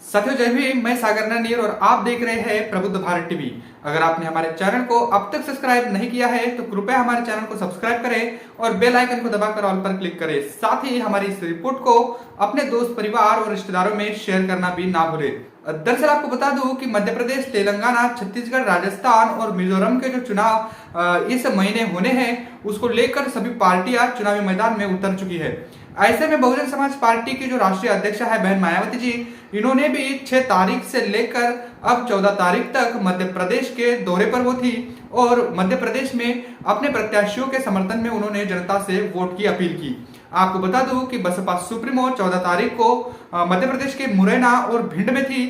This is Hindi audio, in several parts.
साथियों जय भीम, मैं सागर ननीर और आप देख रहे हैं प्रबुद्ध भारत टीवी। अगर आपने हमारे चैनल को अब तक सब्सक्राइब नहीं किया है तो कृपया हमारे चैनल को सब्सक्राइब करें और बेल आइकन को दबाकर ऑल पर क्लिक करें। साथ ही हमारी इस रिपोर्ट को अपने दोस्त, परिवार और रिश्तेदारों में शेयर करना भी ना भूलें। दरअसल आपको बता दूं कि मध्य प्रदेश, तेलंगाना, छत्तीसगढ़, राजस्थान और मिजोरम के जो चुनाव इस महीने होने हैं उसको लेकर सभी पार्टियां चुनावी मैदान में उतर चुकी है। ऐसे में बहुजन समाज पार्टी की जो राष्ट्रीय अध्यक्ष है बहन मायावती जी, इन्होंने भी 6 तारीख से लेकर अब 14 तारीख तक मध्य प्रदेश के दौरे पर वो थी और मध्य प्रदेश में अपने प्रत्याशियों के समर्थन में उन्होंने जनता से वोट की अपील की। आपको बता दूं कि बसपा सुप्रीमो 14 तारीख को मध्य प्रदेश के मुरैना और भिंड में थी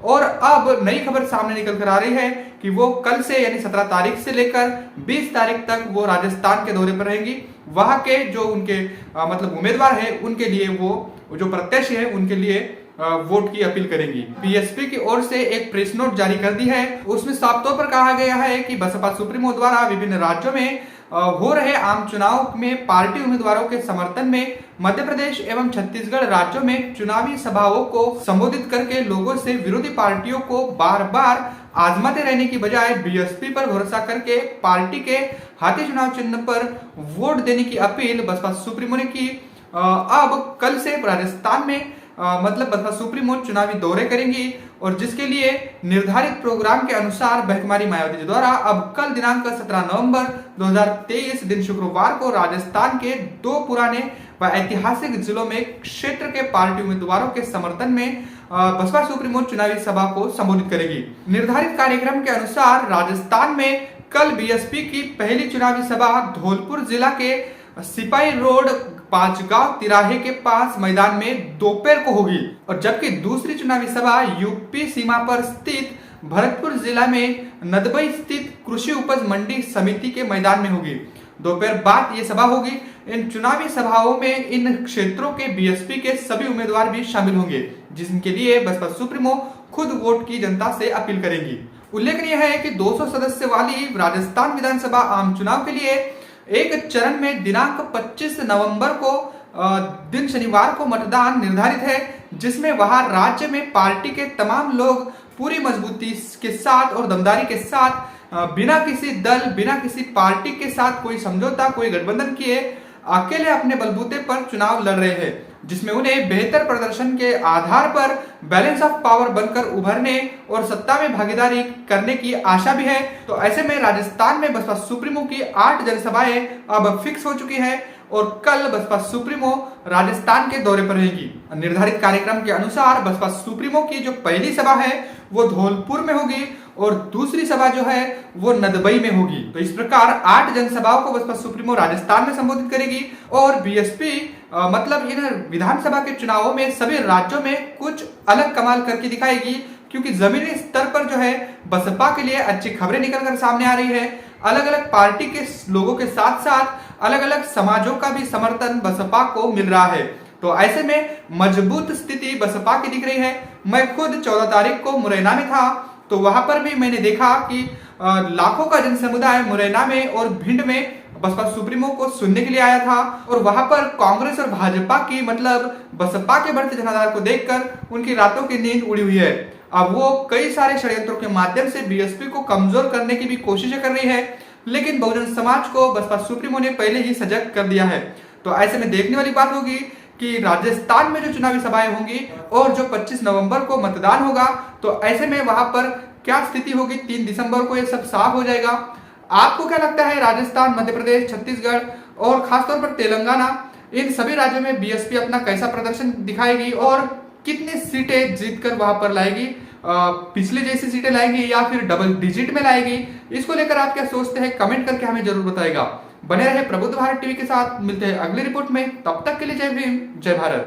और अब नई खबर सामने निकल कर आ रही है कि वो कल से यानी 17 तारीख से लेकर 20 तारीख तक वो राजस्थान के दौरे पर रहेंगी। वहां के जो उनके मतलब उम्मीदवार है उनके लिए वो जो प्रत्याशी है उनके लिए वोट की अपील करेंगी। बीएसपी की ओर से एक प्रेस नोट जारी कर दी है। उसमें साफ तौर पर कहा गया है कि बसपा सुप्रीमो द्वारा विभिन्न राज्यों में हो रहे आम चुनाव में पार्टी उम्मीदवारों के समर्थन में मध्य प्रदेश एवं छत्तीसगढ़ राज्यों में चुनावी सभाओं को संबोधित करके लोगों से विरोधी पार्टियों को बार बार आजमाते रहने की बजाय बीएसपी पर भरोसा करके पार्टी के हाथी चुनाव चिन्ह पर वोट देने की अपील बसपा सुप्रीमो ने की। अब कल से राजस्थान में मतलब बसपा सुप्रीमो चुनावी दौरे करेंगी और जिसके लिए निर्धारित प्रोग्राम के अनुसार बहकुमारी मायावती जी द्वारा अब कल दिनांक 17 नवंबर 2023 दिन शुक्रवार को राजस्थान के 2 पुराने व ऐतिहासिक जिलों में क्षेत्र के पार्टी उम्मीदवारों के समर्थन में बसपा सुप्रीमो चुनावी सभा को संबोधित करेगी। निर्धारित कार्यक्रम के अनुसार राजस्थान में कल बीएसपी की पहली चुनावी सभा धौलपुर जिला के सिपाही रोड पांचगांव तिराहे के पास मैदान में दोपहर को होगी और जबकि दूसरी चुनावी सभा यूपी सीमा पर स्थित भरतपुर जिला में नदबई स्थित कृषि उपज मंडी समिति के मैदान में होगी। दोपहर बाद ये सभा होगी। इन चुनावी सभाओं में इन क्षेत्रों के बीएसपी के सभी उम्मीदवार भी शामिल होंगे जिनके लिए बसपा सुप्रीमो खुद वोट की जनता से अपील करेंगी। उल्लेखनीय है कि 200 सदस्य वाली राजस्थान विधानसभा आम चुनाव के लिए एक चरण में दिनांक 25 नवंबर को दिन शनिवार को मतदान निर्धारित है, जिसमें वहां राज्य में पार्टी के तमाम लोग पूरी मजबूती के साथ और दमदारी के साथ बिना किसी दल, बिना किसी पार्टी के साथ कोई समझौता, कोई गठबंधन किए अकेले अपने बलबूते पर चुनाव लड़ रहे हैं, जिसमें उन्हें बेहतर प्रदर्शन के आधार पर बैलेंस ऑफ पावर बनकर उभरने और सत्ता में भागीदारी करने की आशा भी है। तो ऐसे में राजस्थान में बसपा सुप्रीमो की 8 जनसभाएं अब फिक्स हो चुकी है और कल बसपा सुप्रीमो राजस्थान के दौरे पर रहेगी। निर्धारित कार्यक्रम के अनुसार बसपा सुप्रीमो की जो पहली सभा है वो धौलपुर में होगी और दूसरी सभा जो है वो नदबई में होगी। तो इस प्रकार 8 जनसभाओं को बसपा सुप्रीमो राजस्थान में संबोधित करेगी और बीएसपी मतलब इन विधानसभा के चुनावों में सभी राज्यों में कुछ अलग कमाल करके दिखाएगी, क्योंकि जमीनी स्तर पर जो है बसपा के लिए अच्छी खबरें निकल कर सामने आ रही है। अलग अलग पार्टी के लोगों के साथ साथ अलग अलग समाजों का भी समर्थन बसपा को मिल रहा है। तो ऐसे में मजबूत स्थिति बसपा की दिख रही है। मैं खुद 14 तारीख को मुरैना में था तो वहां पर भी मैंने देखा कि लाखों का जन समुदाय मुरैना में और भिंड में बसपा सुप्रीमो को सुनने के लिए आया था और वहां पर कांग्रेस और भाजपा की मतलब बसपा के बढ़ते जनाधार को देखकर उनकी रातों की नींद उड़ी हुई है। अब वो कई सारे षड्यंत्रों के माध्यम से बीएसपी को कमजोर करने की भी कोशिशें कर रही है, लेकिन बहुजन समाज को बसपा सुप्रीमो ने पहले ही सजग कर दिया है। तो ऐसे में देखने वाली बात होगी कि राजस्थान में जो चुनावी सभाएं होंगी और जो 25 नवंबर को मतदान होगा तो ऐसे में वहां पर क्या स्थिति होगी 3 दिसंबर को ये सब साफ हो जाएगा। आपको क्या लगता है राजस्थान, मध्य प्रदेश, छत्तीसगढ़ और खासतौर पर तेलंगाना, इन सभी राज्यों में बीएसपी अपना कैसा प्रदर्शन दिखाएगी और कितनी सीटें जीतकर वहां पर लाएगी? पिछले जैसी सीटें लाएगी या फिर डबल डिजिट में लाएगी? इसको लेकर आप क्या सोचते हैं? कमेंट करके हमें जरूर बताएगा। बने रहे प्रबुद्ध भारत टीवी के साथ। मिलते हैं अगली रिपोर्ट में, तब तक के लिए जय भीम, जय भारत।